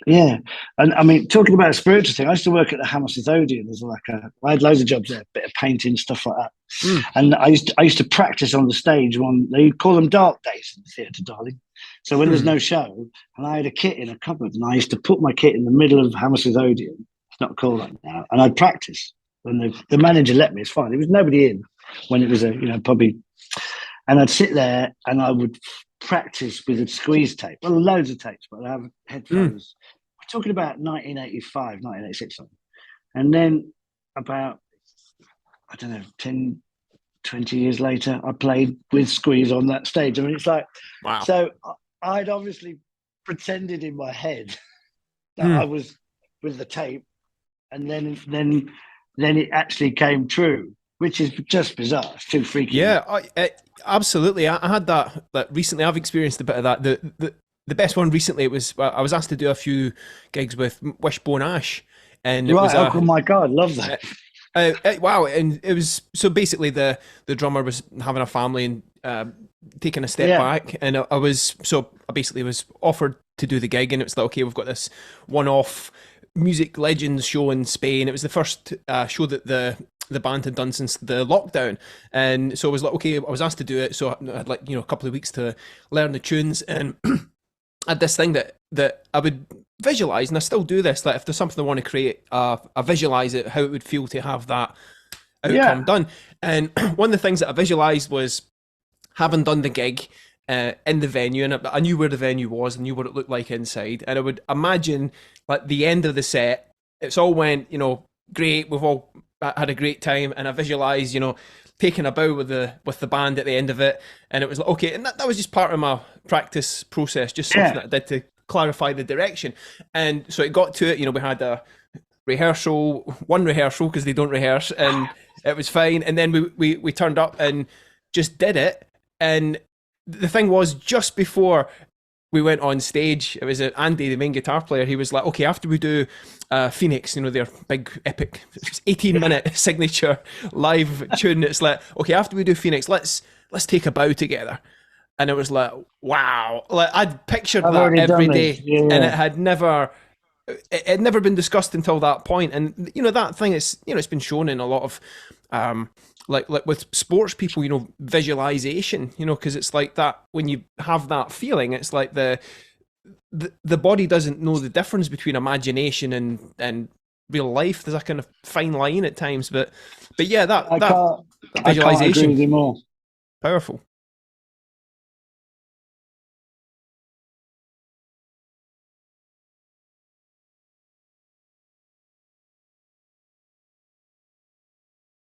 Yeah, and I mean, talking about a spiritual thing, I used to work at the Hammersmith Odeon. There's like I had loads of jobs there, bit of painting, stuff like that. Mm. And I used to practice on the stage. One they call them dark days in the theatre, darling. So when there's Hmm. no show, and I had a kit in a cupboard, and I used to put my kit in the middle of Hammersmith Odeon. It's not called that now, and I'd practice. When the manager let me, it's fine. There was nobody in when it was probably, and I'd sit there and I would practice with a squeeze tape. Well, loads of tapes, but I have Mm. headphones. We're talking about 1985, 1986, something. And then about, I don't know, 10, 20 years later, I played with squeeze on that stage. I mean, it's like, Wow. so I'd obviously pretended in my head that I Mm. was with the tape, and then it actually came true, which is just bizarre. It's too freaky, isn't Yeah, it? absolutely. I had that recently. I've experienced a bit of that. The best one recently, it was I was asked to do a few gigs with Wishbone Ash, and it was Right. Oh my God, love that. wow, and it was so basically the drummer was having a family and taking a step Yeah. back, and I was so I basically was offered to do the gig, and it was like, okay, we've got this one-off music legends show in Spain. It was the first show that the band had done since the lockdown, and so I was like, okay, I was asked to do it, so I had like a couple of weeks to learn the tunes, and I had this thing that I would visualize, and I still do this. Like if there's something I want to create, I visualize it, how it would feel to have that outcome Yeah. done. And one of the things that I visualized was having done the gig in the venue, and I knew where the venue was, I knew what it looked like inside, and I would imagine like the end of the set, it's all went, great. We've all had a great time, and I visualized, taking a bow with the band at the end of it, and it was like okay, and that was just part of my practice process, just something Yeah. that I did to clarify the direction. And so it got to it, we had a one rehearsal because they don't rehearse, and it was fine. And then we turned up and just did it. And the thing was, just before we went on stage, it was Andy, the main guitar player. He was like, "Okay, after we do Phoenix, their big epic 18-minute signature live tune, it's like, okay, after we do Phoenix, let's take a bow together." And it was like, wow, like I'd pictured I've that already every done this. day, Yeah. and Yeah. it had never been discussed until that point. And that thing is, it's been shown in a lot of like with sports people, visualization, because it's like that when you have that feeling, it's like the body doesn't know the difference between imagination and real life. There's a kind of fine line at times, but yeah, that I that can't I can't agree visualization, with you more. powerful.